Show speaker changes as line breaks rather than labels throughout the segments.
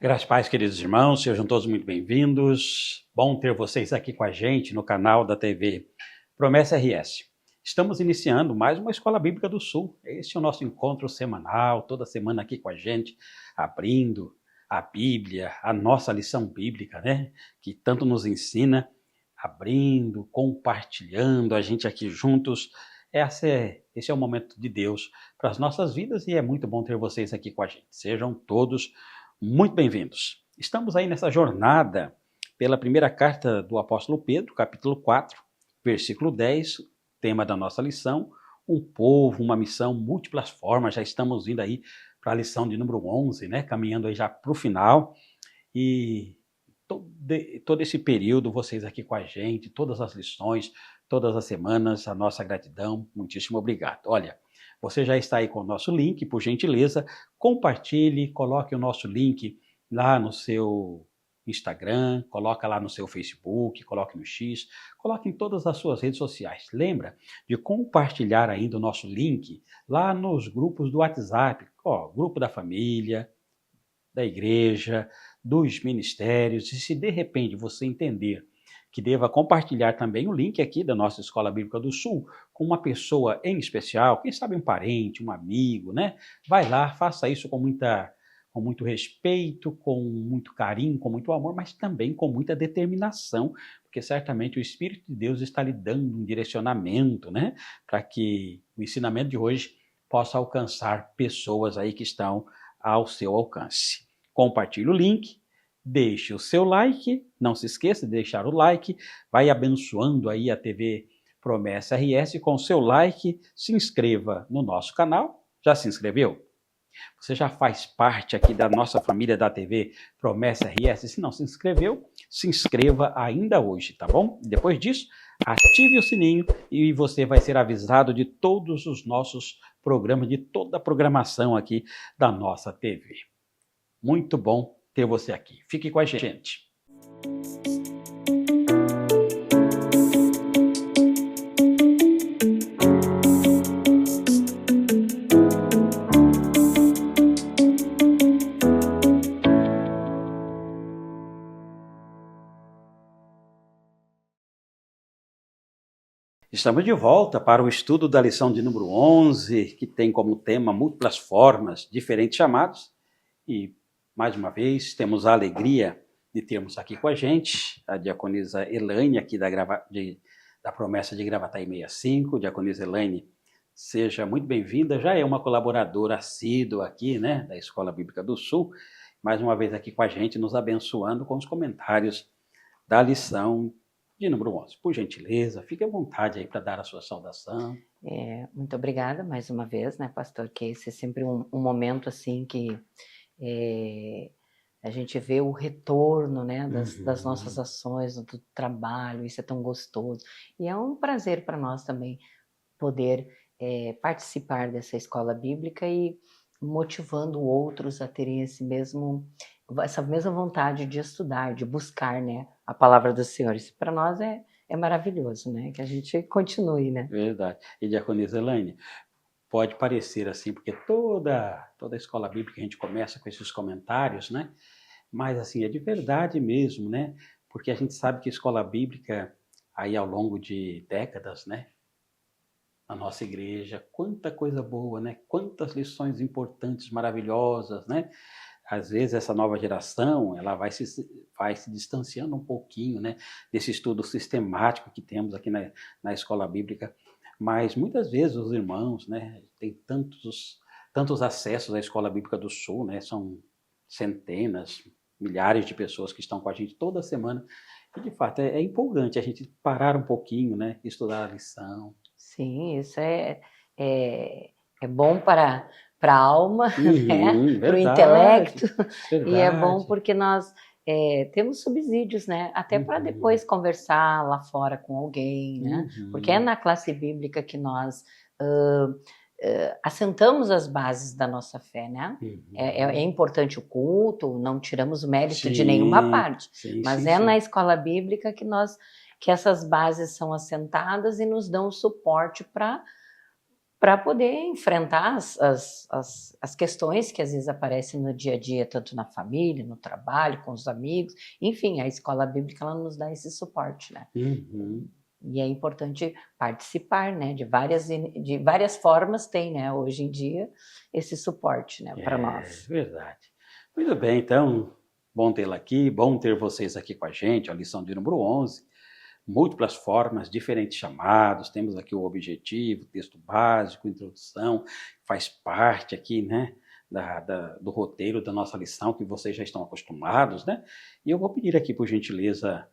Graças a Deus, queridos irmãos, sejam todos muito bem-vindos. Bom ter vocês aqui com a gente no canal da TV Promessa RS. Estamos iniciando mais uma Escola Bíblica do Sul. Esse é o nosso encontro semanal, toda semana aqui com a gente, abrindo a Bíblia, a nossa lição bíblica, né? Que tanto nos ensina, abrindo, compartilhando, a gente aqui juntos. Esse é o momento de Deus para as nossas vidas e é muito bom ter vocês aqui com a gente. Sejam todos muito bem-vindos. Estamos aí nessa jornada pela primeira carta do apóstolo Pedro, capítulo 4, versículo 10, tema da nossa lição, um povo, uma missão, múltiplas formas. Já estamos indo aí para a lição de número 11, né? Caminhando aí já para o final. E todo esse período, vocês aqui com a gente, todas as lições, todas as semanas, a nossa gratidão, muitíssimo obrigado. Olha, você já está aí com o nosso link, por gentileza, compartilhe, coloque o nosso link lá no seu Instagram, coloca lá no seu Facebook, coloque no X, coloque em todas as suas redes sociais. Lembra de compartilhar ainda o nosso link lá nos grupos do WhatsApp, grupo da família, da igreja, dos ministérios, e se de repente você entender que deva compartilhar também o link aqui da nossa Escola Bíblica do Sul com uma pessoa em especial, quem sabe um parente, um amigo, né? Vai lá, faça isso com muito respeito, com muito carinho, com muito amor, mas também com muita determinação, porque certamente o Espírito de Deus está lhe dando um direcionamento, né? Para que o ensinamento de hoje possa alcançar pessoas aí que estão ao seu alcance. Compartilhe o link, deixe o seu like, não se esqueça de deixar o like, vai abençoando aí a TV Promessa RS com o seu like, se inscreva no nosso canal. Já se inscreveu? Você já faz parte aqui da nossa família da TV Promessa RS? Se não se inscreveu, se inscreva ainda hoje, tá bom? Depois disso, ative o sininho e você vai ser avisado de todos os nossos programas, de toda a programação aqui da nossa TV. Muito bom ter você aqui. Fique com a gente. Estamos de volta para o estudo da lição de número 11, que tem como tema múltiplas formas, diferentes chamados. E, mais uma vez, temos a alegria de termos aqui com a gente a diaconisa Elaine, aqui da Promessa de Gravataí 65. Diaconisa Elaine, seja muito bem-vinda. Já é uma colaboradora assídua aqui, né, da Escola Bíblica do Sul. Mais uma vez aqui com a gente, nos abençoando com os comentários da lição de número 11. Por gentileza, fique à vontade aí para dar a sua saudação.
Muito obrigada mais uma vez, né, pastor, que esse é sempre um momento assim que a gente vê o retorno, né, das nossas ações, do trabalho, isso é tão gostoso. E é um prazer para nós também poder participar dessa escola bíblica e motivando outros a terem essa mesma vontade de estudar, de buscar, né, a palavra do Senhor. Isso para nós é maravilhoso, né, que a gente continue, né.
Verdade. E diaconisa Elaine, pode parecer assim, porque toda a escola bíblica a gente começa com esses comentários, né? Mas assim, é de verdade mesmo, né? Porque a gente sabe que a escola bíblica, aí ao longo de décadas, né? Na nossa igreja, quanta coisa boa, né? Quantas lições importantes, maravilhosas, né? Às vezes essa nova geração, ela vai se distanciando um pouquinho, né? Desse estudo sistemático que temos aqui na escola bíblica. Mas muitas vezes os irmãos, né, têm tantos acessos à Escola Bíblica do Sul, né, são centenas, milhares de pessoas que estão com a gente toda semana, e de fato é empolgante a gente parar um pouquinho, né, estudar a lição.
Sim, isso é bom para a alma, né, para o intelecto,
verdade.
E é bom porque nós temos subsídios, né, até para depois conversar lá fora com alguém, né, porque é na classe bíblica que nós assentamos as bases da nossa fé, né. É importante o culto, não tiramos o mérito de nenhuma parte, mas na escola bíblica que essas bases são assentadas e nos dão suporte para para poder enfrentar as questões que às vezes aparecem no dia a dia, tanto na família, no trabalho, com os amigos, enfim, a escola bíblica ela nos dá esse suporte, né?
Uhum.
E é importante participar, né? De várias formas tem, né? Hoje em dia, esse suporte, né? Para nós.
Verdade. Muito bem, então, bom tê-la aqui, bom ter vocês aqui com a gente, a lição de número 11. Múltiplas formas, diferentes chamados, temos aqui o objetivo, texto básico, introdução, faz parte aqui, né, do roteiro da nossa lição, que vocês já estão acostumados, né? E eu vou pedir aqui, por gentileza,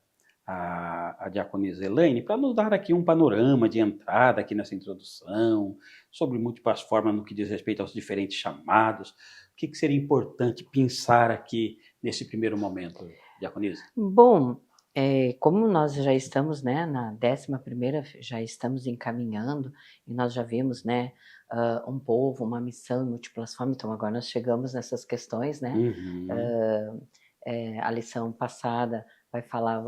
a diaconisa Elaine, para nos dar aqui um panorama de entrada aqui nessa introdução, sobre múltiplas formas no que diz respeito aos diferentes chamados. O que seria importante pensar aqui nesse primeiro momento, diaconisa?
Bom, como nós já estamos, né, na 11ª, já estamos encaminhando, e nós já vimos, né, um povo, uma missão em múltiplas formas, então agora nós chegamos nessas questões, né?
Uhum.
A lição passada vai falar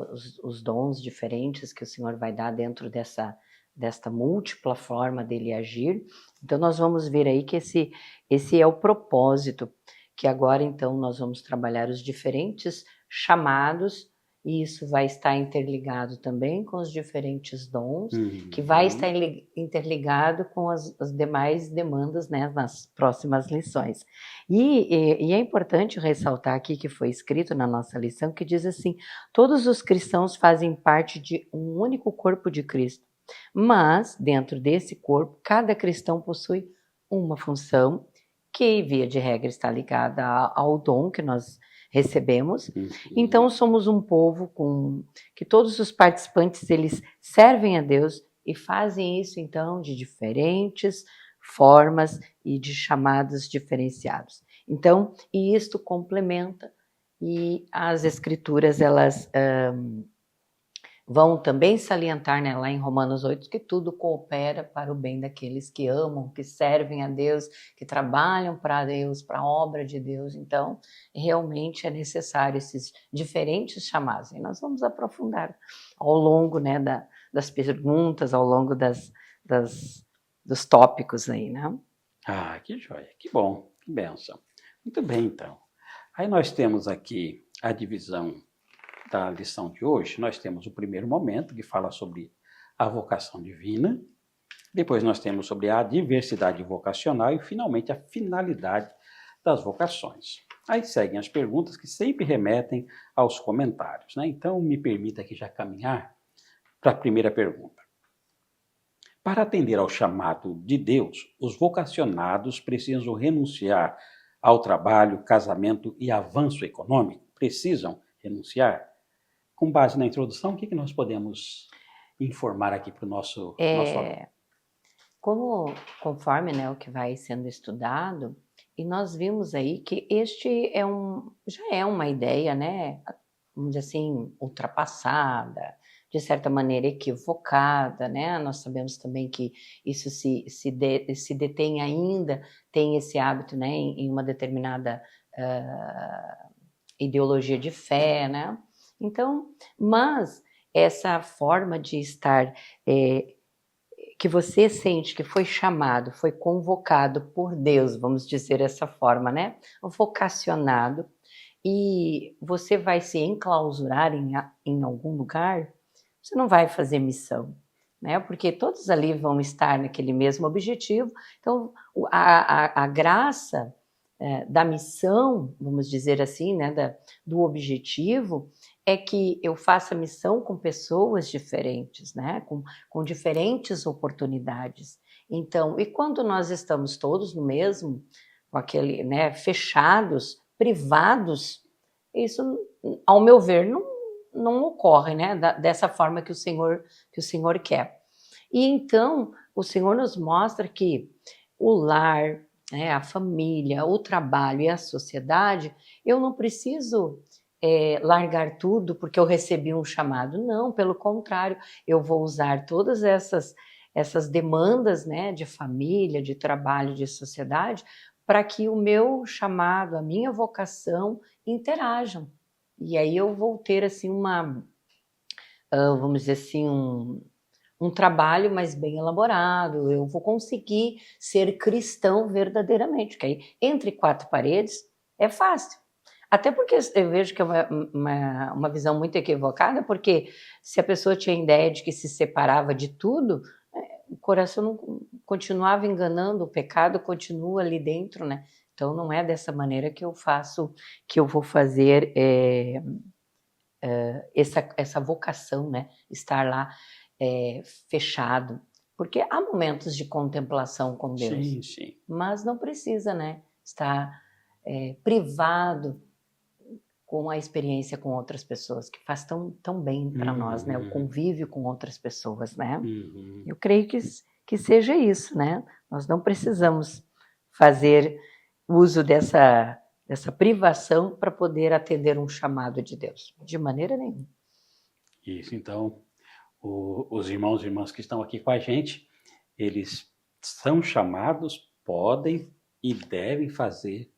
os dons diferentes que o Senhor vai dar dentro desta múltipla forma dele agir. Então nós vamos ver aí que esse é o propósito, que agora então nós vamos trabalhar os diferentes chamados, e isso vai estar interligado também com os diferentes dons, que vai estar interligado com as demais demandas, né, nas próximas lições. E é importante ressaltar aqui que foi escrito na nossa lição, que diz assim: todos os cristãos fazem parte de um único corpo de Cristo, mas dentro desse corpo, cada cristão possui uma função que, via de regra, está ligada ao dom que nós recebemos. Então somos um povo que todos os participantes eles servem a Deus e fazem isso então de diferentes formas e de chamados diferenciados. Então, e isto complementa, e as escrituras elas vão também salientar, né, lá em Romanos 8, que tudo coopera para o bem daqueles que amam, que servem a Deus, que trabalham para Deus, para a obra de Deus. Então, realmente é necessário esses diferentes chamados. E nós vamos aprofundar ao longo, né, das perguntas, ao longo dos tópicos aí, né?
Ah, que joia, que bom, que bênção. Muito bem, então. Aí nós temos aqui a divisão da lição de hoje. Nós temos o primeiro momento, que fala sobre a vocação divina. Depois nós temos sobre a diversidade vocacional e, finalmente, a finalidade das vocações. Aí seguem as perguntas que sempre remetem aos comentários, né? Então, me permita aqui já caminhar para a primeira pergunta. Para atender ao chamado de Deus, os vocacionados precisam renunciar ao trabalho, casamento e avanço econômico? Precisam renunciar? Com base na introdução, o que nós podemos informar aqui para o nosso aluno?
Conforme, né, o que vai sendo estudado, e nós vimos aí que este já é uma ideia, né, vamos dizer assim, ultrapassada, de certa maneira equivocada, né? Nós sabemos também que isso se detém ainda, tem esse hábito, né, em uma determinada ideologia de fé, né? Então, mas essa forma de estar, que você sente que foi chamado, foi convocado por Deus, vamos dizer dessa forma, né? Vocacionado, e você vai se enclausurar em algum lugar, você não vai fazer missão, né? Porque todos ali vão estar naquele mesmo objetivo. Então, a graça da missão, vamos dizer assim, né, do objetivo, é que eu faça missão com pessoas diferentes, né, com diferentes oportunidades. Então, e quando nós estamos todos no mesmo, com aquele, né, fechados, privados, isso, ao meu ver, não ocorre, né, dessa forma que o Senhor quer. E então, o Senhor nos mostra que o lar, né, a família, o trabalho e a sociedade, eu não preciso largar tudo porque eu recebi um chamado. Não, pelo contrário, eu vou usar todas essas demandas, né, de família, de trabalho, de sociedade, para que o meu chamado, a minha vocação interajam. E aí eu vou ter assim vamos dizer assim, um trabalho mais bem elaborado, eu vou conseguir ser cristão verdadeiramente, que aí entre quatro paredes é fácil. Até porque eu vejo que é uma visão muito equivocada, porque se a pessoa tinha ideia de que se separava de tudo, o coração não continuava enganando, o pecado continua ali dentro, né? Então não é dessa maneira que eu faço, que eu vou fazer essa vocação, né? Estar lá fechado. Porque há momentos de contemplação com Deus,
Sim, sim.
mas não precisa, né? Estar privado com a experiência com outras pessoas, que faz tão bem para nós, né? O convívio com outras pessoas, né? Eu creio que seja isso, né? Nós não precisamos fazer uso dessa privação para poder atender um chamado de Deus, de maneira nenhuma.
Isso, então, os irmãos e irmãs que estão aqui com a gente, eles são chamados, podem e devem fazer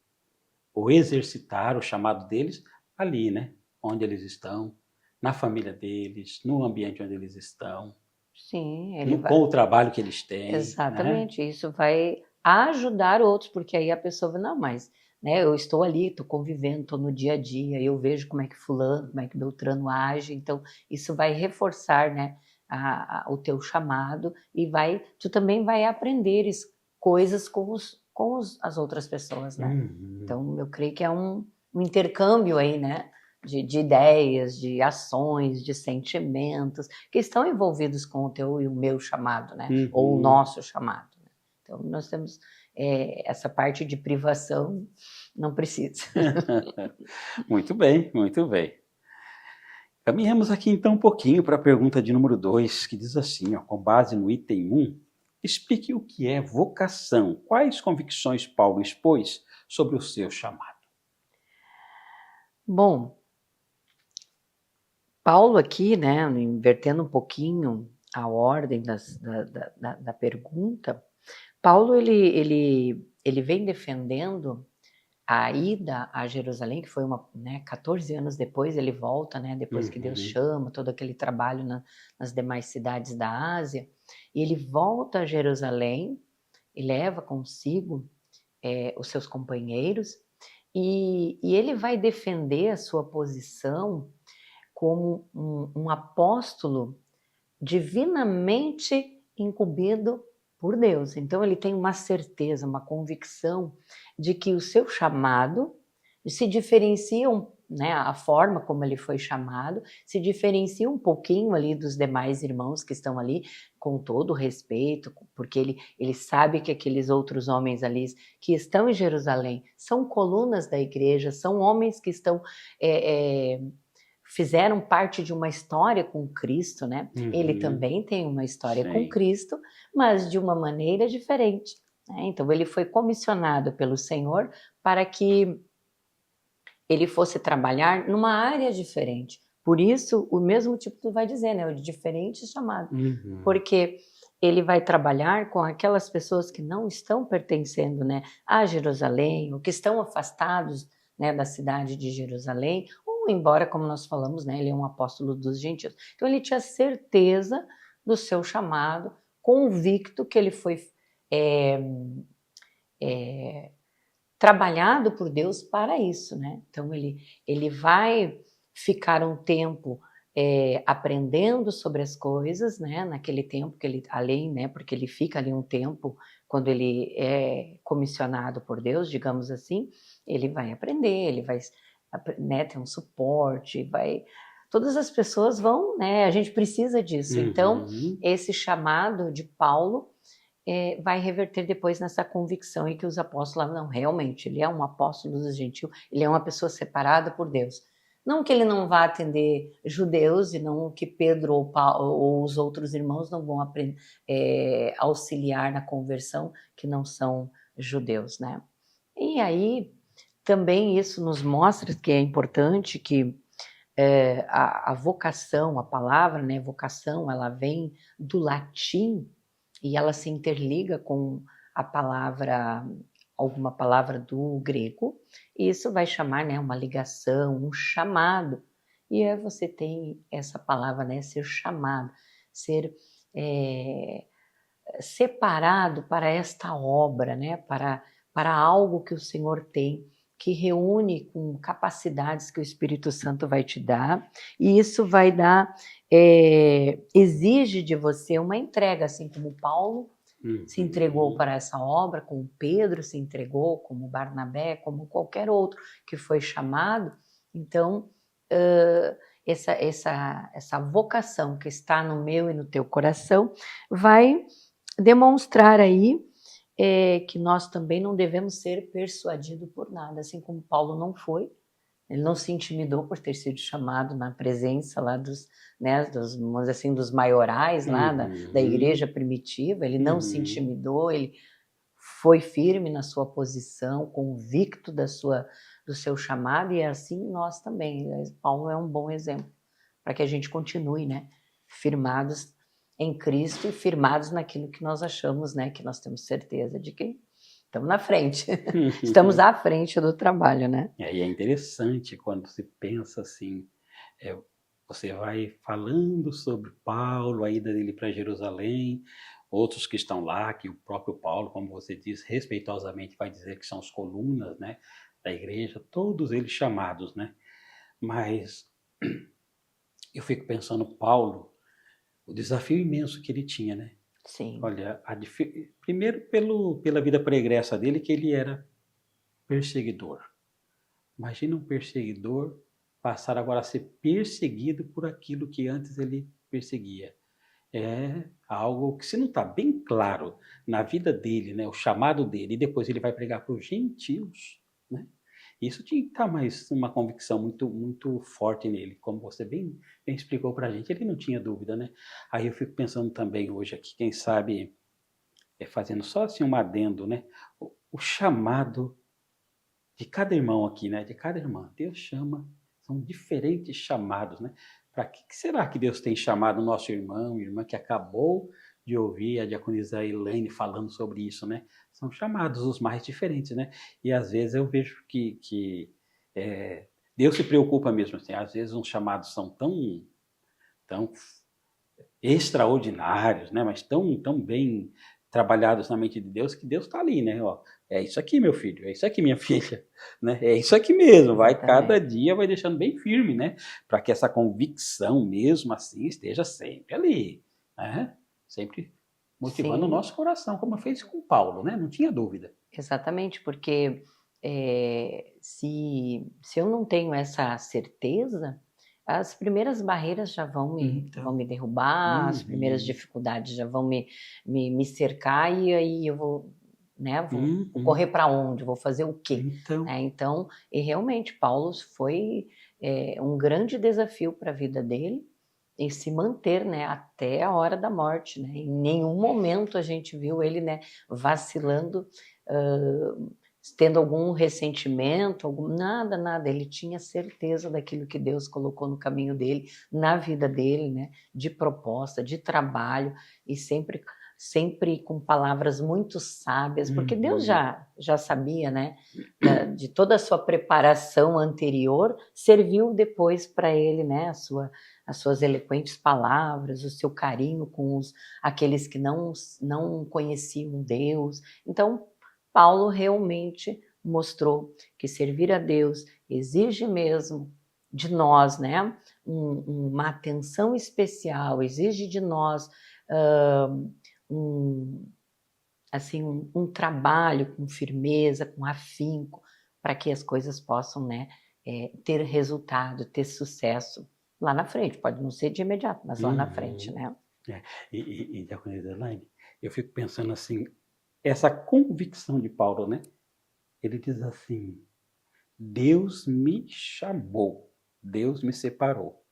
ou exercitar o chamado deles ali, né? Onde eles estão, na família deles, no ambiente onde eles estão.
Sim,
com o trabalho que eles têm.
Exatamente,
né?
isso vai ajudar outros, porque aí a pessoa vai, não, mas né, eu estou ali, estou convivendo, estou no dia a dia, eu vejo como é que fulano, como é que Beltrano age, então isso vai reforçar, né, o teu chamado e tu também vai aprender coisas com as outras pessoas, né? Então eu creio que é um intercâmbio aí, né? De ideias, de ações, de sentimentos que estão envolvidos com o teu e o meu chamado, né? Ou o nosso chamado. Né? Então, nós temos essa parte de privação, não precisa.
Muito bem, muito bem. Caminhamos aqui então um pouquinho para a pergunta de número 2, que diz assim, ó, com base no item 1, explique o que é vocação. Quais convicções Paulo expôs sobre o seu chamado?
Bom, Paulo aqui, né, invertendo um pouquinho a ordem da pergunta, Paulo ele vem defendendo a ida a Jerusalém, que foi 14 anos depois ele volta, né, depois que Deus chama, todo aquele trabalho nas demais cidades da Ásia, e ele volta a Jerusalém e leva consigo os seus companheiros, e ele vai defender a sua posição como um apóstolo divinamente incumbido por Deus. Então ele tem uma certeza, uma convicção de que o seu chamado se diferencia, né, a forma como ele foi chamado, se diferencia um pouquinho ali dos demais irmãos que estão ali, com todo o respeito, porque ele sabe que aqueles outros homens ali que estão em Jerusalém são colunas da igreja, são homens que estão fizeram parte de uma história com Cristo, né? Ele também tem uma história com Cristo, mas de uma maneira diferente. Né? Então ele foi comissionado pelo Senhor para que ele fosse trabalhar numa área diferente. Por isso, o mesmo título vai dizer, né? O de diferente chamado. Porque ele vai trabalhar com aquelas pessoas que não estão pertencendo, né, a Jerusalém, ou que estão afastados, né, da cidade de Jerusalém, ou embora, como nós falamos, né, ele é um apóstolo dos gentios. Então ele tinha certeza do seu chamado, convicto que ele foi trabalhado por Deus para isso, né? Então ele vai ficar um tempo aprendendo sobre as coisas, né? Naquele tempo que ele, além, né? Porque ele fica ali um tempo quando ele é comissionado por Deus, digamos assim, ele vai aprender, ele vai, né, ter um suporte, todas as pessoas vão, né? A gente precisa disso. Então esse chamado de Paulo vai reverter depois nessa convicção em que os apóstolos, não, realmente, ele é um apóstolo dos gentios, ele é uma pessoa separada por Deus. Não que ele não vá atender judeus, e não que Pedro ou Paulo, ou os outros irmãos não vão auxiliar na conversão, que não são judeus, né? E aí, também isso nos mostra que é importante que a vocação, a palavra, né, vocação, ela vem do latim, e ela se interliga com a palavra, alguma palavra do grego, e isso vai chamar, né, uma ligação, um chamado. E aí você tem essa palavra, né, ser chamado, ser separado para esta obra, né? Para algo que o Senhor tem, que reúne com capacidades que o Espírito Santo vai te dar, e isso vai dar, exige de você uma entrega, assim como Paulo se entregou para essa obra, como Pedro se entregou, como Barnabé, como qualquer outro que foi chamado. Então, essa vocação que está no meu e no teu coração vai demonstrar aí que nós também não devemos ser persuadidos por nada, assim como Paulo não foi. Ele não se intimidou por ter sido chamado na presença lá dos, né, vamos dizer assim, dos maiorais lá da igreja primitiva. Ele não se intimidou, ele foi firme na sua posição, convicto do seu chamado, e é assim nós também. Paulo é um bom exemplo para que a gente continue, né, firmados em Cristo e firmados naquilo que nós achamos, né, que nós temos certeza de que estamos na frente, estamos à frente do trabalho, né?
E é interessante quando se pensa assim, você vai falando sobre Paulo, a ida dele para Jerusalém, outros que estão lá, que o próprio Paulo, como você diz, respeitosamente vai dizer que são as colunas, né, da igreja, todos eles chamados, né? Mas eu fico pensando, Paulo, o desafio imenso que ele tinha, né?
Sim.
Olha, primeiro pela vida pregressa dele, que ele era perseguidor. Imagina um perseguidor passar agora a ser perseguido por aquilo que antes ele perseguia. É algo que, se não está bem claro na vida dele, né, o chamado dele, e depois ele vai pregar para os gentios, né? Isso tinha que estar mais uma convicção muito, muito forte nele, como você bem explicou para a gente. Ele não tinha dúvida, né? Aí eu fico pensando também hoje aqui, quem sabe, fazendo só assim um adendo, né? O chamado de cada irmão aqui, né? De cada irmã. Deus chama, são diferentes chamados, né? Para que será que Deus tem chamado o nosso irmão, irmã que acabou de ouvir a diaconisa Elaine falando sobre isso, né? São chamados os mais diferentes, né? E às vezes eu vejo que Deus se preocupa mesmo, assim. Às vezes uns chamados são tão extraordinários, né? Mas tão bem trabalhados na mente de Deus, que Deus está ali, né? Ó, é isso aqui, meu filho, é isso aqui, minha filha, né? É isso aqui mesmo, vai cada dia vai deixando bem firme, né? Para que essa convicção mesmo assim esteja sempre ali, né? Sempre motivando Sim. o nosso coração, como fez com Paulo, né? Não tinha dúvida.
Exatamente, porque se eu não tenho essa certeza, as primeiras barreiras já vão me derrubar, as primeiras dificuldades já vão me cercar, e aí eu vou, né, vou correr para onde? Vou fazer o quê? Então, e realmente, Paulo foi um grande desafio para a vida dele, e se manter, né, até a hora da morte, né? Em nenhum momento a gente viu ele, né, vacilando, tendo algum ressentimento, nada. Ele tinha certeza daquilo que Deus colocou no caminho dele, na vida dele, né? De proposta, de trabalho, e sempre com palavras muito sábias, porque Deus já sabia, né? De toda a sua preparação anterior, serviu depois para ele, né? As suas eloquentes palavras, o seu carinho com aqueles que não conheciam Deus. Então, Paulo realmente mostrou que servir a Deus exige mesmo de nós, né, uma atenção especial, exige de nós um trabalho com firmeza, com afinco, para que as coisas possam, né, ter resultado, ter sucesso lá na frente. Pode não ser de imediato, mas lá na frente, né?
E diaconisa Elaine, eu fico pensando assim, essa convicção de Paulo, né? Ele diz assim: Deus me chamou, Deus me separou.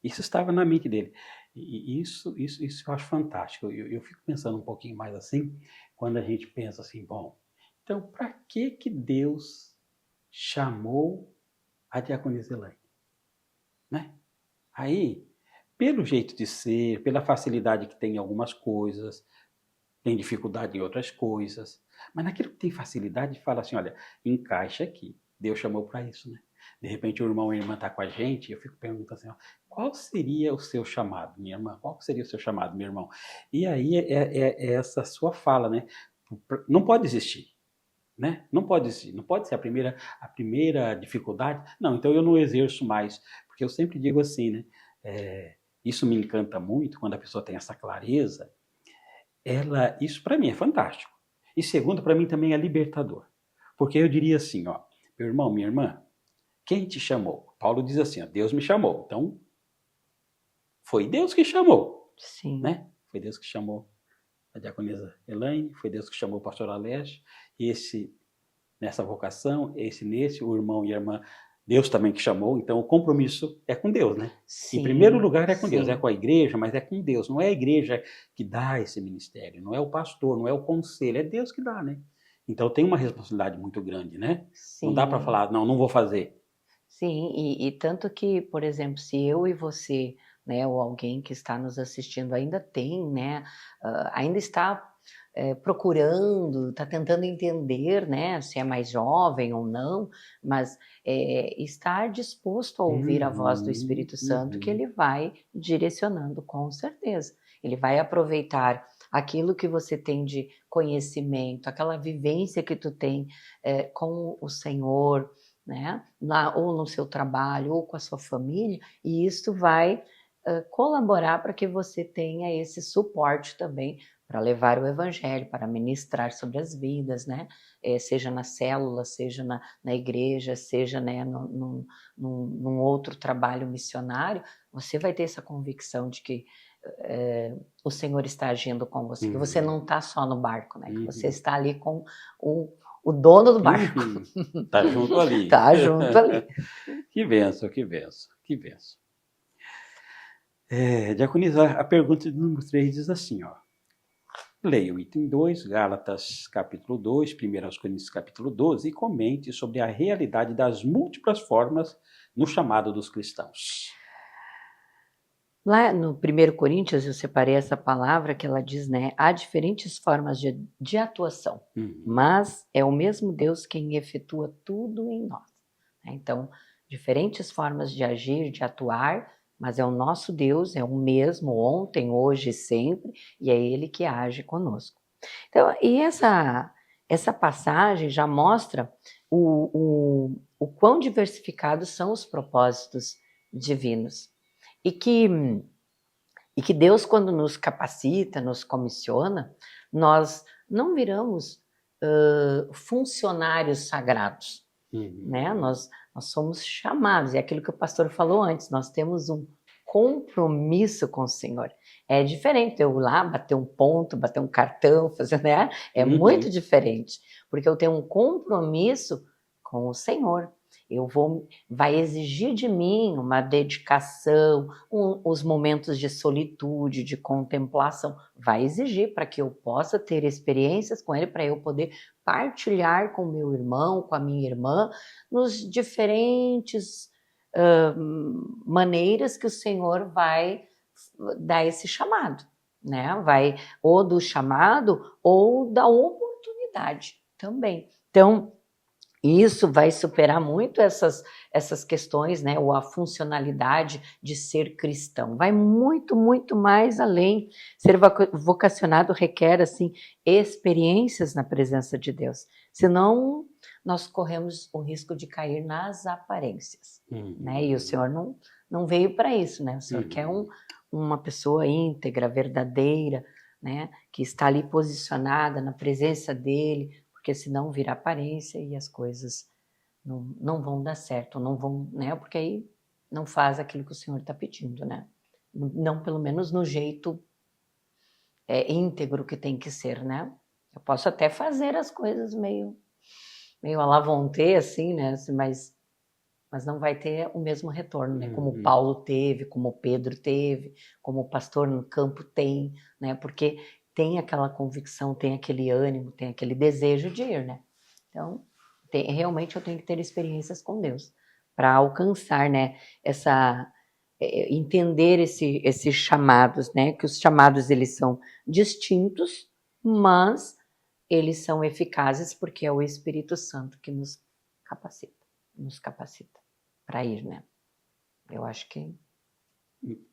Isso estava na mente dele. E isso eu acho fantástico. Eu fico pensando um pouquinho mais assim, quando a gente pensa assim, bom, então para que Deus chamou a diaconisa Elaine? Né? Aí, pelo jeito de ser, pela facilidade que tem em algumas coisas, tem dificuldade em outras coisas, mas naquilo que tem facilidade, fala assim, olha, encaixa aqui. Deus chamou para isso, né? De repente o irmão ou a irmã está com a gente, e eu fico perguntando assim, ó, qual seria o seu chamado, minha irmã? Qual seria o seu chamado, meu irmão? E aí é essa sua fala, né? Não pode existir, né? Não pode existir, não pode ser a primeira dificuldade. Não, então eu não exerço mais, porque eu sempre digo assim, né? Isso me encanta muito quando a pessoa tem essa clareza. Isso para mim é fantástico. E segundo, para mim também é libertador. Porque eu diria assim, ó, meu irmão, minha irmã, quem te chamou? Paulo diz assim, ó, Deus me chamou. Então, foi Deus que chamou,
Sim.
né? Foi Deus que chamou a diaconisa Elaine, foi Deus que chamou o pastor Alessio, esse nessa vocação, nesse, o irmão e a irmã, Deus também que chamou, então o compromisso é com Deus, né?
Sim,
em primeiro lugar é com Deus,
sim.
é com a igreja, mas é com Deus. Não é a igreja que dá esse ministério, não é o pastor, não é o conselho, é Deus que dá, né? Então tem uma responsabilidade muito grande, né?
Sim.
Não dá para falar, não vou fazer.
Sim, e tanto que, por exemplo, se eu e você, né, ou alguém que está nos assistindo ainda tem, né, ainda está procurando, está tentando entender, né, se é mais jovem ou não, mas estar disposto a ouvir a voz do Espírito Santo, que ele vai direcionando com certeza. Ele vai aproveitar aquilo que você tem de conhecimento, aquela vivência que tu tem com o Senhor, né? Ou no seu trabalho, ou com a sua família, e isso vai colaborar para que você tenha esse suporte também para levar o evangelho, para ministrar sobre as vidas, né? Seja na célula, seja na igreja, seja, né, num outro trabalho missionário, você vai ter essa convicção de que o Senhor está agindo com você, que você não está só no barco, né? Que você está ali com o dono do barco.
Tá junto ali.
Tá junto ali.
Que benção, que benção, que benção. Diaconisa, a pergunta número 3 diz assim, ó. Leia o item 2, Gálatas capítulo 2, 1 Coríntios capítulo 12, e comente sobre a realidade das múltiplas formas no chamado dos cristãos.
Lá no 1 Coríntios, eu separei essa palavra que ela diz, né? Há diferentes formas de atuação, mas é o mesmo Deus quem efetua tudo em nós. Então, diferentes formas de agir, de atuar, mas é o nosso Deus, é o mesmo ontem, hoje e sempre, e é Ele que age conosco. Então, e essa passagem já mostra o quão diversificados são os propósitos divinos. E que Deus, quando nos capacita, nos comissiona, nós não viramos funcionários sagrados, né? Nós somos chamados, é aquilo que o pastor falou antes, nós temos um compromisso com o Senhor. É diferente eu ir lá, bater um ponto, bater um cartão, fazer, né? É muito diferente, porque eu tenho um compromisso com o Senhor. Vai exigir de mim uma dedicação, os momentos de solitude, de contemplação, vai exigir para que eu possa ter experiências com Ele, para eu poder partilhar com o meu irmão, com a minha irmã, nos diferentes maneiras que o Senhor vai dar esse chamado, né? Vai ou do chamado ou da oportunidade também. Então, isso vai superar muito essas questões, né? Ou a funcionalidade de ser cristão. Vai muito, muito mais além. Ser vocacionado requer, assim, experiências na presença de Deus. Senão, nós corremos o risco de cair nas aparências, né? E o Senhor não veio para isso, né? O Senhor quer uma pessoa íntegra, verdadeira, né? Que está ali posicionada na presença dEle, porque senão vira aparência e as coisas não vão dar certo, não vão, né? Porque aí não faz aquilo que o Senhor está pedindo, né? Não, pelo menos no jeito íntegro que tem que ser, né? Eu posso até fazer as coisas meio à la vontade, assim, né? Mas não vai ter o mesmo retorno, né? Como Paulo teve, como Pedro teve, como o pastor no campo tem, né? Porque tem aquela convicção, tem aquele ânimo, tem aquele desejo de ir, né? Então, realmente eu tenho que ter experiências com Deus para alcançar, né? Entender esses chamados, né? Que os chamados eles são distintos, mas eles são eficazes porque é o Espírito Santo que nos capacita. para ir, né? Eu acho que,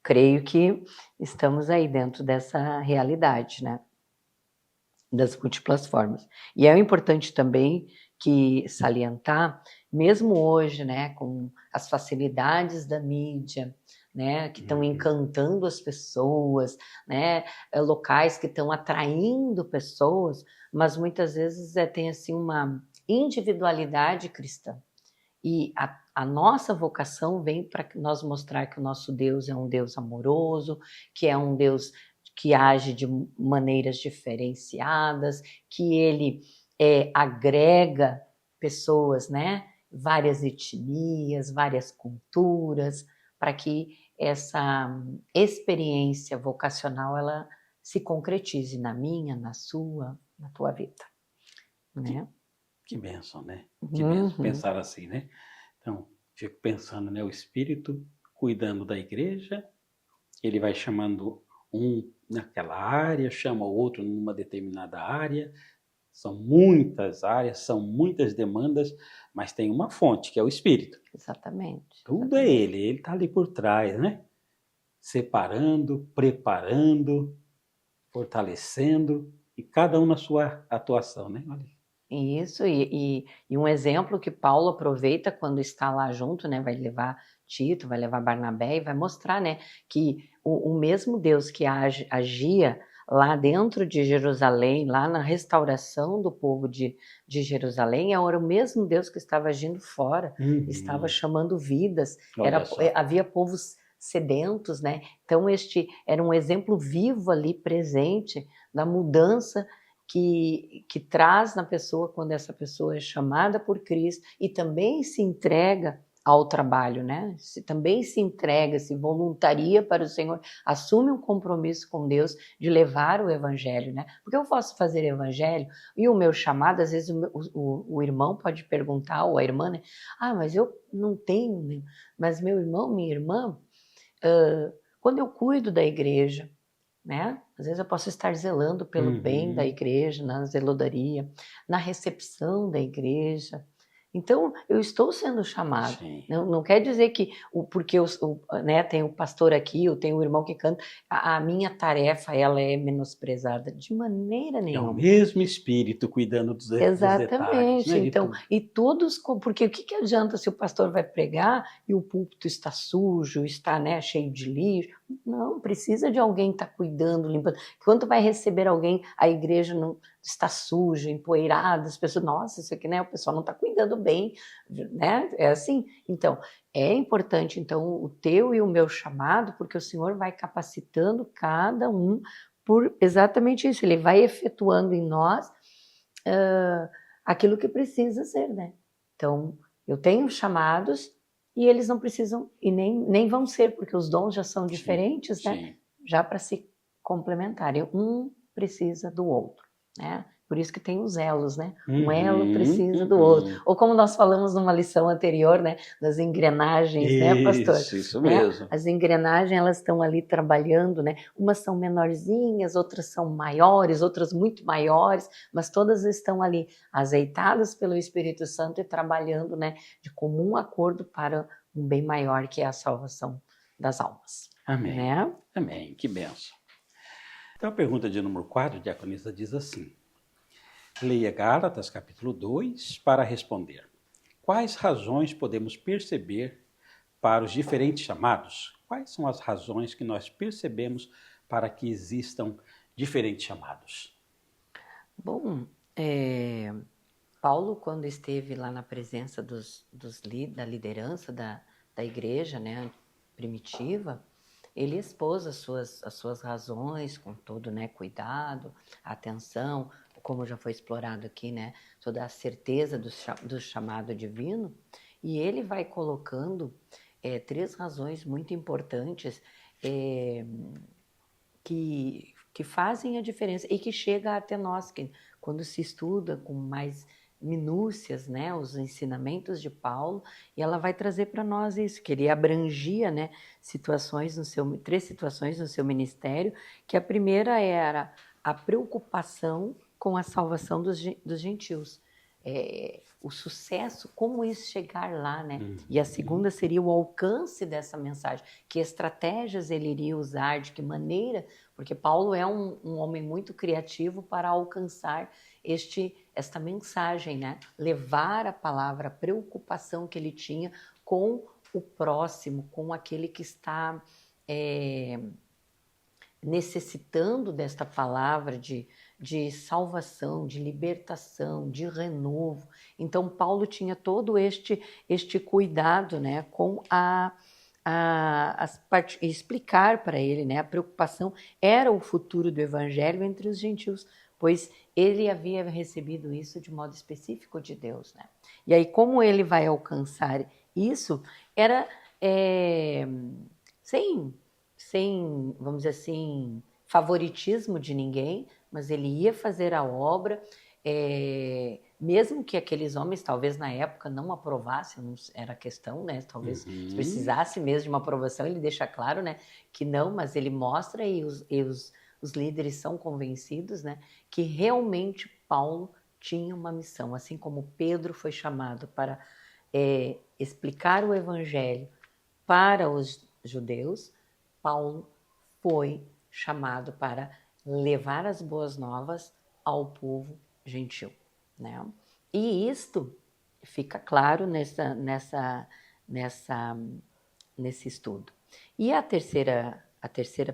creio que estamos aí dentro dessa realidade, né? Das múltiplas formas. E é importante também que salientar, mesmo hoje, né, com as facilidades da mídia, né, que estão encantando as pessoas, né, locais que estão atraindo pessoas, mas muitas vezes tem assim uma individualidade cristã. E a nossa vocação vem para nós mostrar que o nosso Deus é um Deus amoroso, que é um Deus que age de maneiras diferenciadas, que ele agrega pessoas, né? Várias etnias, várias culturas, para que essa experiência vocacional ela se concretize na minha, na sua, na tua vida, né?
Que bênção, né? Que bênção
Uhum.
pensar assim, né? Então, fico pensando, né? O Espírito cuidando da igreja, ele vai chamando um naquela área, chama o outro numa determinada área. São muitas áreas, são muitas demandas, mas tem uma fonte, que é o Espírito.
Exatamente.
Tudo é ele está ali por trás, né? Separando, preparando, fortalecendo, e cada um na sua atuação, né? Olha.
Isso, e um exemplo que Paulo aproveita quando está lá junto, né? Vai levar Tito, vai levar Barnabé e vai mostrar, né? Que o mesmo Deus que agia lá dentro de Jerusalém, lá na restauração do povo de Jerusalém, era o mesmo Deus que estava agindo fora, estava chamando vidas, havia povos sedentos, né? Então este era um exemplo vivo ali presente da mudança que traz na pessoa quando essa pessoa é chamada por Cristo e também se entrega ao trabalho, né? Também se entrega, se voluntaria para o Senhor, assume um compromisso com Deus de levar o evangelho, né? Porque eu posso fazer evangelho e o meu chamado, às vezes o irmão pode perguntar, ou a irmã, né? Ah, mas eu não tenho, né? Mas meu irmão, minha irmã, quando eu cuido da igreja, né? Às vezes eu posso estar zelando pelo bem da igreja, na zeladoria, na recepção da igreja. Então, eu estou sendo chamado. Não quer dizer que, porque né, tem o pastor aqui, eu tenho o irmão que canta, a minha tarefa ela é menosprezada. De maneira nenhuma.
É o mesmo Espírito cuidando dos detalhes.
Exatamente.
Né,
então, e todos, porque o que adianta se o pastor vai pregar e o púlpito está sujo, está, né, cheio de lixo? Não, precisa de alguém estar cuidando, limpando. Quando vai receber alguém, a igreja não está suja, empoeirada, as pessoas, nossa, isso aqui, né, o pessoal não está cuidando bem, né? É assim. Então, é importante, então, o teu e o meu chamado, porque o Senhor vai capacitando cada um por exatamente isso. Ele vai efetuando em nós aquilo que precisa ser, né? Então, eu tenho chamados e eles não precisam, e nem vão ser, porque os dons já são diferentes, né? Já para se complementarem. Um precisa do outro, né? Por isso que tem os elos, né? Um elo precisa do outro. Ou como nós falamos numa lição anterior, né? Das engrenagens, né, pastor?
Isso mesmo.
As engrenagens, elas estão ali trabalhando, né? Umas são menorzinhas, outras são maiores, outras muito maiores, mas todas estão ali azeitadas pelo Espírito Santo e trabalhando, né? De comum acordo para um bem maior, que é a salvação das almas.
Amém.
Né?
Amém. Que benção. Então, a pergunta de número 4, a diaconisa diz assim: leia Gálatas, capítulo 2, para responder. Quais razões podemos perceber para os diferentes chamados? Quais são as razões que nós percebemos para que existam diferentes chamados?
Bom, Paulo, quando esteve lá na presença da liderança da igreja, né, primitiva, ele expôs as suas razões com todo, né, cuidado, atenção, como já foi explorado aqui, né, toda a certeza do chamado divino, e ele vai colocando 3 razões muito importantes que fazem a diferença e que chega até nós, que quando se estuda com mais minúcias, né, os ensinamentos de Paulo, e ela vai trazer para nós isso, que ele abrangia, né, 3 situações no seu ministério, que a primeira era a preocupação com a salvação dos gentios. o sucesso, como isso chegar lá, né? E a segunda seria o alcance dessa mensagem, que estratégias ele iria usar, de que maneira, porque Paulo é um homem muito criativo para alcançar esta mensagem, né? Levar a palavra, a preocupação que ele tinha com o próximo, com aquele que está necessitando desta palavra de salvação, de libertação, de renovo. Então, Paulo tinha todo este cuidado, né, com explicar para ele, né, a preocupação era o futuro do evangelho entre os gentios, pois ele havia recebido isso de modo específico de Deus, né? E aí, como ele vai alcançar isso, era sem, vamos dizer assim, favoritismo de ninguém, mas ele ia fazer a obra, mesmo que aqueles homens, talvez na época, não aprovassem, não era questão, né? Talvez precisasse mesmo de uma aprovação, ele deixa claro, né, que não, mas ele mostra e os líderes são convencidos, né, que realmente Paulo tinha uma missão, assim como Pedro foi chamado para explicar o evangelho para os judeus, Paulo foi chamado para levar as boas novas ao povo gentil, né? E isto fica claro nesse estudo. E a terceira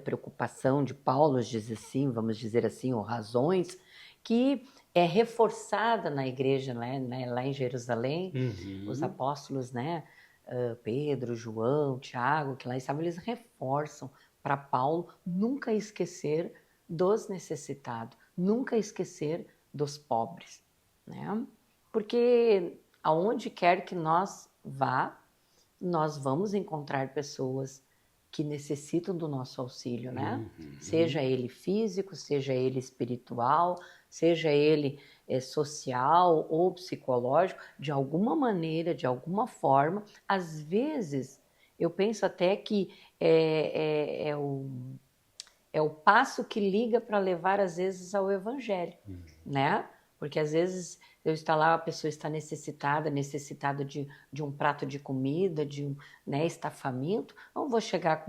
preocupação de Paulo, diz assim, vamos dizer assim, ou razões, que é reforçada na igreja, né, lá em Jerusalém, os apóstolos, né, Pedro, João, Tiago, que lá estavam, eles reforçam para Paulo nunca esquecer dos necessitados, nunca esquecer dos pobres, né? Porque aonde quer que nós vá, nós vamos encontrar pessoas que necessitam do nosso auxílio, né? Seja ele físico, seja ele espiritual, seja ele social ou psicológico, de alguma maneira, de alguma forma. Às vezes, eu penso até que é o passo que liga para levar, às vezes, ao evangelho, né? Porque, às vezes, eu estou lá, a pessoa está necessitada de um prato de comida, né, está faminto, não vou chegar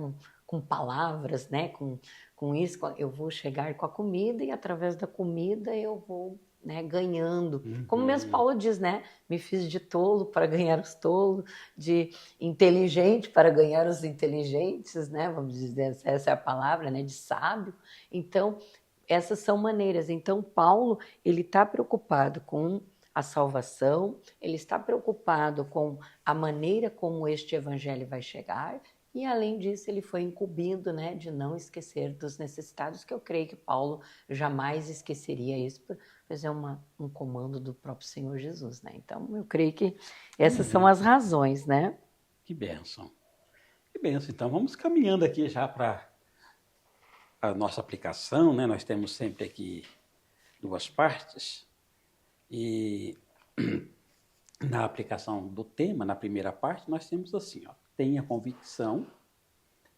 com palavras, né, com isso, eu vou chegar com a comida e, através da comida, eu vou, né, ganhando. Como mesmo Paulo diz, né, me fiz de tolo para ganhar os tolos, de inteligente para ganhar os inteligentes, né, vamos dizer, essa é a palavra, né, de sábio. Então, essas são maneiras. Então, Paulo, ele está preocupado com a salvação, ele está preocupado com a maneira como este evangelho vai chegar, e além disso ele foi incumbido, né, de não esquecer dos necessitados, que eu creio que Paulo jamais esqueceria isso, pois é um comando do próprio Senhor Jesus, né? Então eu creio que essas são as razões, né?
Que bênção. Que bênção. Então vamos caminhando aqui já para a nossa aplicação, né? Nós temos sempre aqui duas partes. E na aplicação do tema, na primeira parte, nós temos assim, ó, tenha convicção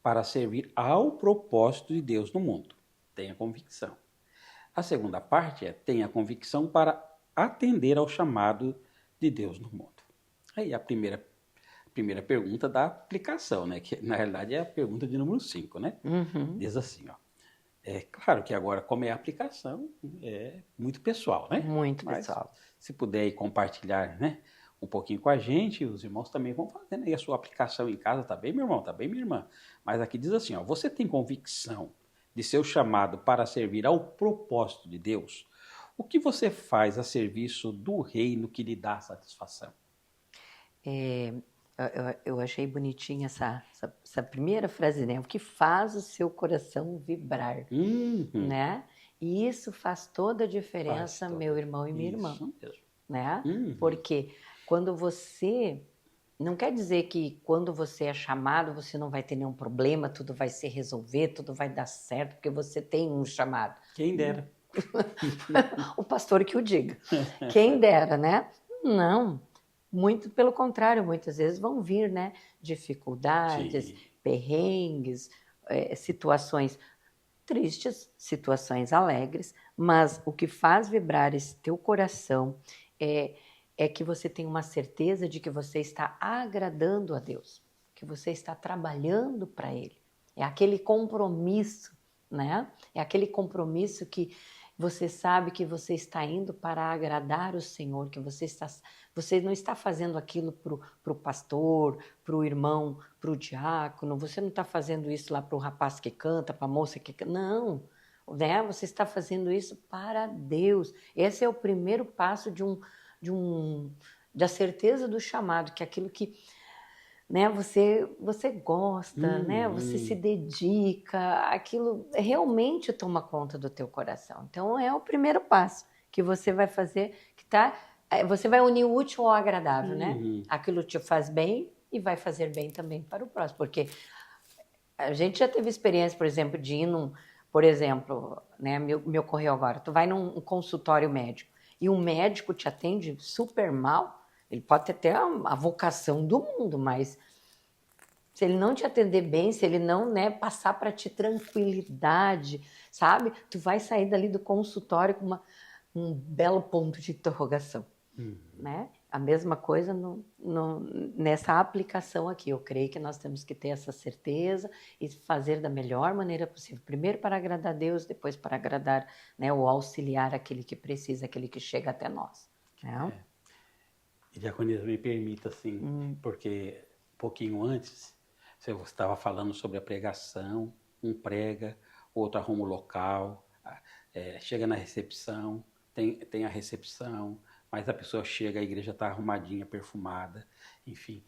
para servir ao propósito de Deus no mundo. Tenha convicção. A segunda parte é tenha convicção para atender ao chamado de Deus no mundo. Aí a primeira pergunta da aplicação, né? Que na realidade é a pergunta de número 5, né? Diz assim, ó. É claro que agora, como é a aplicação, é muito pessoal, né?
Muito
Mas,
pessoal.
se puder aí compartilhar, né, um pouquinho com a gente, os irmãos também vão fazendo aí a sua aplicação em casa, tá bem, meu irmão? Tá bem, minha irmã? Mas aqui diz assim, ó, você tem convicção de seu chamado para servir ao propósito de Deus? O que você faz a serviço do reino que lhe dá satisfação?
Eu achei bonitinha essa primeira frase, né? O que faz o seu coração vibrar, né? E isso faz toda a diferença, meu irmão e minha irmã, né? Porque quando você... Não quer dizer que quando você é chamado, você não vai ter nenhum problema, tudo vai se resolver, tudo vai dar certo, porque você tem um chamado.
Quem dera.
O pastor que o diga. Quem dera, né? Não. Muito pelo contrário, muitas vezes vão vir, né, dificuldades, perrengues, situações tristes, situações alegres, mas o que faz vibrar esse teu coração é que você tem uma certeza de que você está agradando a Deus, que você está trabalhando para Ele. É aquele compromisso, né? É aquele compromisso que você sabe que você está indo para agradar o Senhor, que você não está fazendo aquilo para o pastor, para o irmão, para o diácono, você não está fazendo isso lá para o rapaz que canta, para a moça que canta, não, né? Você está fazendo isso para Deus. Esse é o primeiro passo da certeza do chamado, que é aquilo que, né, você gosta, né, você se dedica, aquilo realmente toma conta do teu coração. Então é o primeiro passo que você vai fazer, você vai unir o útil ao agradável, né? Aquilo te faz bem e vai fazer bem também para o próximo, porque a gente já teve experiência, por exemplo, de ir por exemplo, né, me ocorreu agora, tu vai num consultório médico e um médico te atende super mal. Ele pode ter até a vocação do mundo, mas se ele não te atender bem, se ele não, né, passar para ti tranquilidade, sabe? Tu vai sair dali do consultório com um belo ponto de interrogação, né? A mesma coisa nessa aplicação aqui. Eu creio que nós temos que ter essa certeza e fazer da melhor maneira possível. Primeiro para agradar a Deus, depois para agradar, né, ou auxiliar aquele que precisa, aquele que chega até nós, né?
Diaconisa, me permita, assim, porque um pouquinho antes, você estava falando sobre a pregação, um prega, outro arruma o local, chega na recepção, tem a recepção, mas a pessoa chega, a igreja está arrumadinha, perfumada, enfim.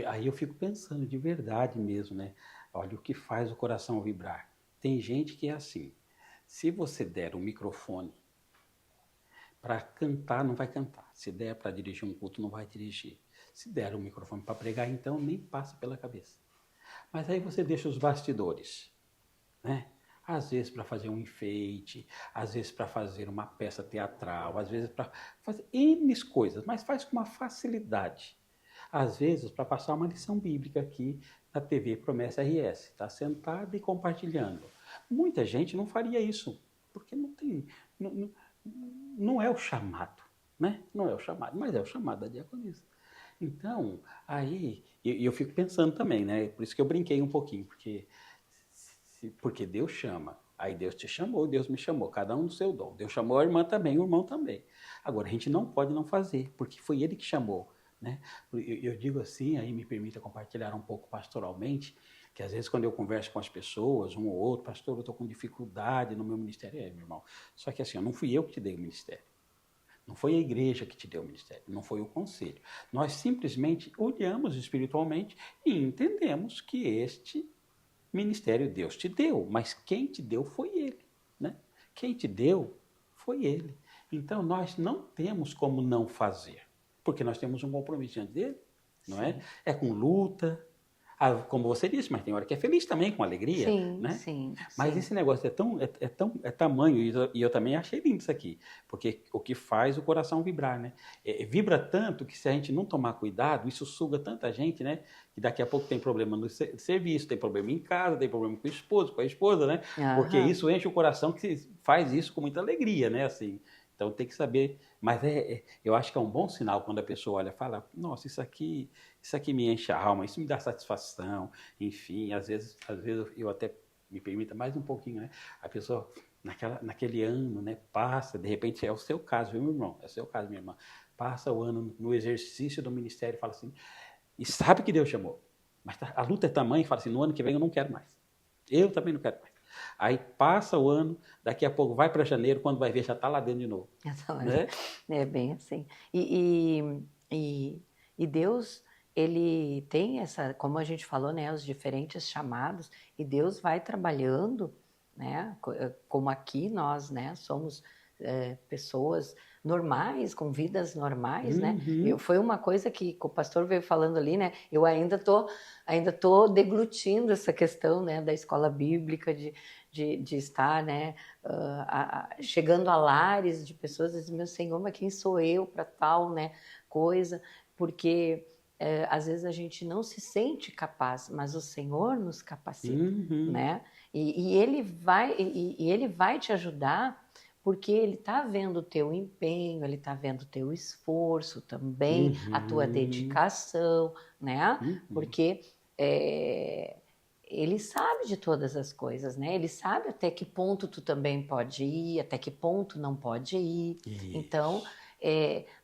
Aí eu fico pensando de verdade mesmo, né? Olha o que faz o coração vibrar. Tem gente que é assim, se você der um microfone para cantar, não vai cantar. Se der para dirigir um culto, não vai dirigir. Se der um microfone para pregar, então nem passa pela cabeça. Mas aí você deixa os bastidores, né? Às vezes para fazer um enfeite, às vezes para fazer uma peça teatral, às vezes para fazer N coisas, mas faz com uma facilidade. Às vezes para passar uma lição bíblica aqui na TV Promessa RS, está sentado e compartilhando. Muita gente não faria isso, porque não tem... Não é o chamado, né? Não é o chamado, mas é o chamado da diaconisa. Então, aí, eu fico pensando também, né? Por isso que eu brinquei um pouquinho, porque Deus chama. Aí Deus te chamou, Deus me chamou, cada um no seu dom. Deus chamou a irmã também, o irmão também. Agora, a gente não pode não fazer, porque foi Ele que chamou, né? Eu digo assim, aí me permita compartilhar um pouco pastoralmente, que às vezes quando eu converso com as pessoas, um ou outro, pastor, eu estou com dificuldade no meu ministério. Meu irmão, só que assim, não fui eu que te dei o ministério. Não foi a igreja que te deu o ministério, não foi o conselho. Nós simplesmente olhamos espiritualmente e entendemos que este ministério Deus te deu, mas quem te deu foi Ele, né? Quem te deu foi Ele. Então nós não temos como não fazer, porque nós temos um compromisso diante dele, não é? É com luta, como você disse, mas tem hora que é feliz também, com alegria,
sim,
né?
Sim,
mas
sim.
esse negócio é tamanho, e eu também achei lindo isso aqui, porque o que faz o coração vibrar, né? Vibra tanto que se a gente não tomar cuidado, isso suga tanta gente, né? Que daqui a pouco tem problema no serviço, tem problema em casa, tem problema com o esposo, com a esposa, né? Porque isso enche o coração, que faz isso com muita alegria, né? Assim, então tem que saber, mas eu acho que é um bom sinal quando a pessoa olha e fala, nossa, isso aqui me enche a alma, isso me dá satisfação, enfim, às vezes eu até, me permita mais um pouquinho, né? A pessoa, naquele ano, né, passa, de repente é o seu caso, viu, meu irmão? É o seu caso, minha irmã. Passa o ano no exercício do ministério e fala assim, e sabe que Deus chamou, mas a luta é tamanha e fala assim, no ano que vem eu não quero mais. Eu também não quero mais. Aí passa o ano, daqui a pouco vai para janeiro, quando vai ver já está lá dentro de novo. Né?
É bem assim. E Deus, Ele tem essa, como a gente falou, né, os diferentes chamados, e Deus vai trabalhando, né, como aqui nós, né, somos pessoas normais, com vidas normais, né? Foi uma coisa que o pastor veio falando ali, né? Eu ainda tô deglutindo essa questão, né, da escola bíblica, de estar, né, chegando a lares de pessoas e dizer, meu Senhor, mas quem sou eu para tal, né, coisa? Porque às vezes a gente não se sente capaz, mas o Senhor nos capacita, né? E Ele vai te ajudar, porque ele está vendo o teu empenho, ele está vendo o teu esforço também, a tua dedicação, né? Porque ele sabe de todas as coisas, né? Ele sabe até que ponto tu também pode ir, até que ponto não pode ir.
Isso.
Então,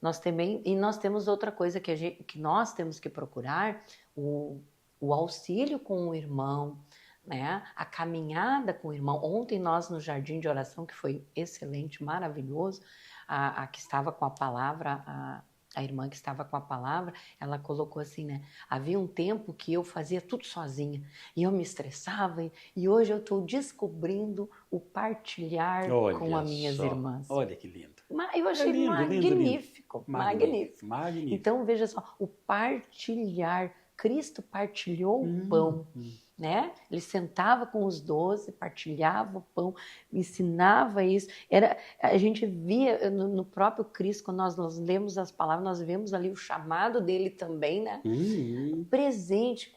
nós temos outra coisa que nós temos que procurar, o auxílio com o irmão, né? A caminhada com o irmão. Ontem nós no jardim de oração, que foi excelente, maravilhoso, a que estava com a palavra, a irmã que estava com a palavra, ela colocou assim, né? Havia um tempo que eu fazia tudo sozinha e eu me estressava e hoje eu estou descobrindo o partilhar com as minhas irmãs.
Olha que lindo.
Eu achei magnífico. Então veja só, o partilhar. Cristo partilhou o pão, né? Ele sentava com os 12, partilhava o pão, ensinava isso. A gente via no próprio Cristo, quando nós lemos as palavras, nós vemos ali o chamado dele também, né? Presente,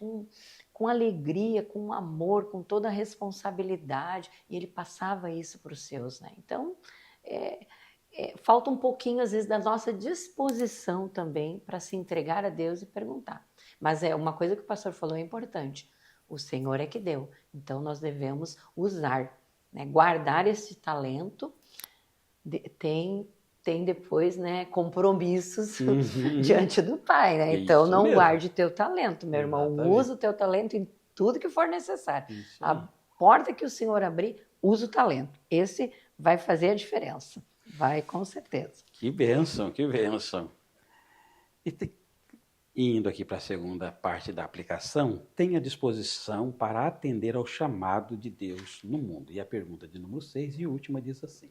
com alegria, com amor, com toda a responsabilidade. E ele passava isso para os seus, né? Então, falta um pouquinho, às vezes, da nossa disposição também para se entregar a Deus e perguntar. Mas uma coisa que o pastor falou é importante. O Senhor é que deu. Então, nós devemos usar, né? Guardar esse talento. Tem depois, né, compromissos diante do Pai, né? Então, não mesmo. Guarde teu talento, meu irmão. Usa o teu talento em tudo que for necessário. A porta que o Senhor abrir, usa o talento. Esse vai fazer a diferença. Vai, com certeza.
Que bênção, que bênção. Indo aqui para a segunda parte da aplicação, tenha disposição para atender ao chamado de Deus no mundo. E a pergunta de número 6 e última diz assim: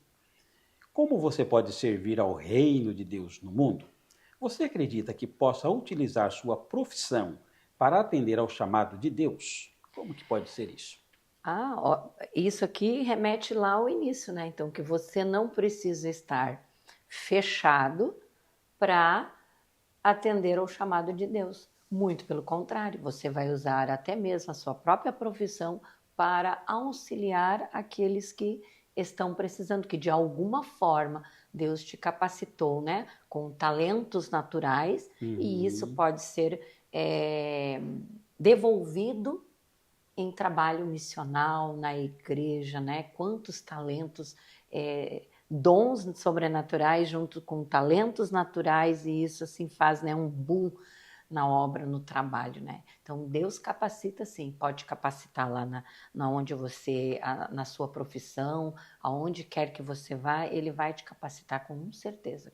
como você pode servir ao reino de Deus no mundo? Você acredita que possa utilizar sua profissão para atender ao chamado de Deus? Como que pode ser isso?
Isso aqui remete lá ao início, né? Então, que você não precisa estar fechado para atender ao chamado de Deus. Muito pelo contrário, você vai usar até mesmo a sua própria profissão para auxiliar aqueles que estão precisando, que de alguma forma Deus te capacitou, né? Com talentos naturais, e isso pode ser devolvido em trabalho missional, na igreja, né? Quantos talentos, dons sobrenaturais junto com talentos naturais, e isso assim faz, né, um boom na obra, no trabalho, né? Então Deus capacita sim, pode capacitar lá na onde você, na sua profissão, aonde quer que você vá, Ele vai te capacitar com certeza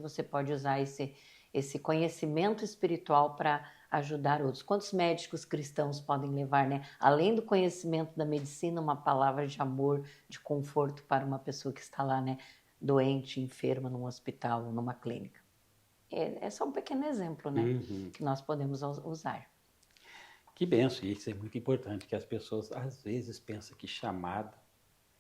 você pode usar esse conhecimento espiritual para ajudar outros. Quantos médicos cristãos podem levar, né? Além do conhecimento da medicina, uma palavra de amor, de conforto para uma pessoa que está lá, né? Doente, enferma, num hospital, numa clínica. É só um pequeno exemplo, né? Que nós podemos usar.
Que benção, e isso é muito importante, que as pessoas às vezes pensam que chamado,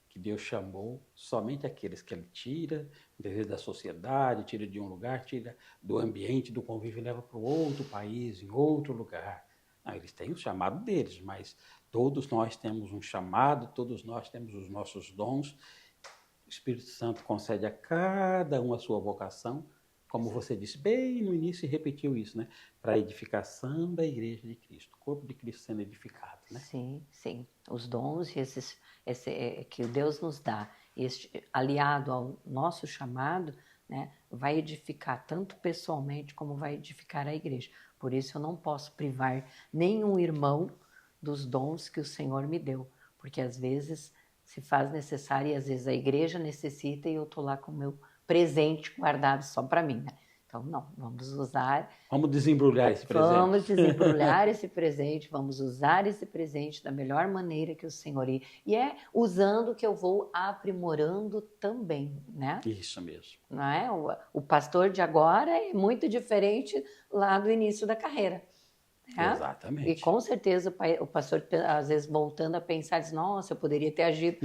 que Deus chamou somente aqueles que Ele tira, às da sociedade, tira de um lugar, tira do ambiente, do convívio e leva para outro país, em outro lugar. Não, eles têm o chamado deles, mas todos nós temos um chamado, todos nós temos os nossos dons. O Espírito Santo concede a cada um a sua vocação, como você disse bem no início e repetiu isso, né? Para a edificação da Igreja de Cristo, o corpo de Cristo sendo edificado, né?
Sim, sim. Os dons que Deus nos dá, aliado ao nosso chamado, né, vai edificar tanto pessoalmente como vai edificar a igreja. Por isso eu não posso privar nenhum irmão dos dons que o Senhor me deu, porque às vezes se faz necessário e às vezes a igreja necessita e eu estou lá com o meu presente guardado só para mim, né? Então, não, vamos usar...
Vamos desembrulhar esse presente.
Vamos desembrulhar esse presente, vamos usar esse presente da melhor maneira que o Senhor... E é usando que eu vou aprimorando também, né?
Isso mesmo.
Não é? O pastor de agora é muito diferente lá do início da carreira. É?
Exatamente.
E com certeza o pastor, às vezes, voltando a pensar, diz, nossa, eu poderia ter agido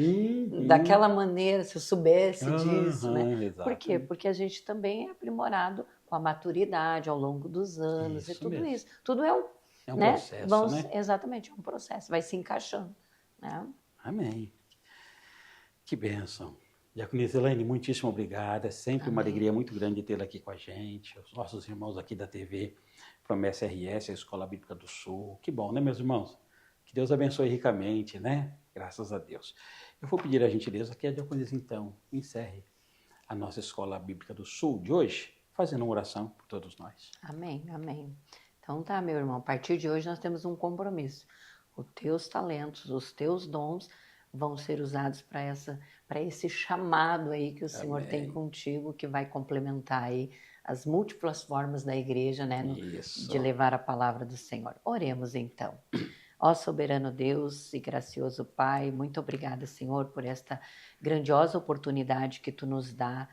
daquela maneira, se eu soubesse disso, né? Por quê? Porque a gente também é aprimorado com a maturidade ao longo dos anos e tudo mesmo. Isso. Tudo é um processo, né? Exatamente, é um processo, vai se encaixando. Né?
Amém. Que bênção. Diaconisa Elaine, muitíssimo obrigada. É sempre uma
Amém.
alegria muito grande tê-la aqui com a gente. Os nossos irmãos aqui da TV Promessa RS, a Escola Bíblica do Sul. Que bom, né, meus irmãos? Que Deus abençoe ricamente, né? Graças a Deus. Eu vou pedir a gentileza que a diaconisa, então, encerre a nossa Escola Bíblica do Sul de hoje, fazendo uma oração por todos nós.
Amém, amém. Então tá, meu irmão, a partir de hoje nós temos um compromisso. Os teus talentos, os teus dons vão ser usados para esse chamado aí que o Senhor tem contigo, que vai complementar aí as múltiplas formas da igreja, né, de levar a palavra do Senhor. Oremos então. Ó soberano Deus e gracioso Pai, muito obrigada, Senhor, por esta grandiosa oportunidade que Tu nos dá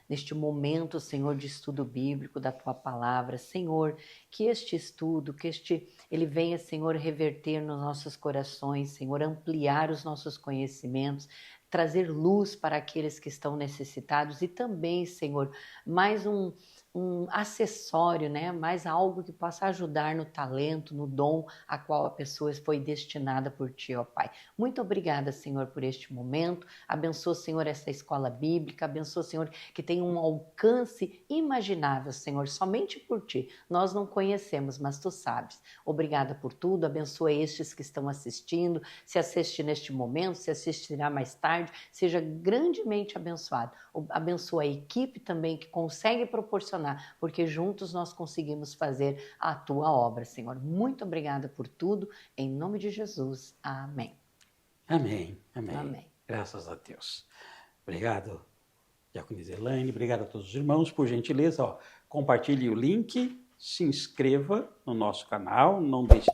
neste momento, Senhor, de estudo bíblico da Tua palavra. Senhor, que este estudo, ele venha, Senhor, reverter nos nossos corações, Senhor, ampliar os nossos conhecimentos, trazer luz para aqueles que estão necessitados e também, Senhor, mais um acessório, né? Mais algo que possa ajudar no talento, no dom a qual a pessoa foi destinada por Ti, ó Pai. Muito obrigada, Senhor, por este momento. Abençoa, Senhor, essa escola bíblica. Abençoa, Senhor, que tem um alcance imaginável, Senhor, somente por Ti. Nós não conhecemos, mas Tu sabes. Obrigada por tudo. Abençoa estes que estão assistindo. Se assiste neste momento, se assistirá mais tarde, seja grandemente abençoado. Abençoa a equipe também que consegue proporcionar, porque juntos nós conseguimos fazer a Tua obra, Senhor. Muito obrigada por tudo, em nome de Jesus. Amém.
Amém, amém.
Amém.
Graças a Deus. Obrigado, diaconisa Elaine, obrigado a todos os irmãos. Por gentileza, compartilhe o link, se inscreva no nosso canal, não deixe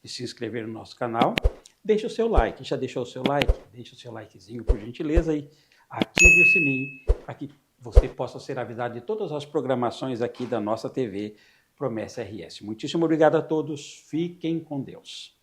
de se inscrever no nosso canal. Deixe o seu like, já deixou o seu like? Deixe o seu likezinho, por gentileza, e ative o sininho para que você possa ser avisado de todas as programações aqui da nossa TV Promessa RS. Muitíssimo obrigado a todos. Fiquem com Deus.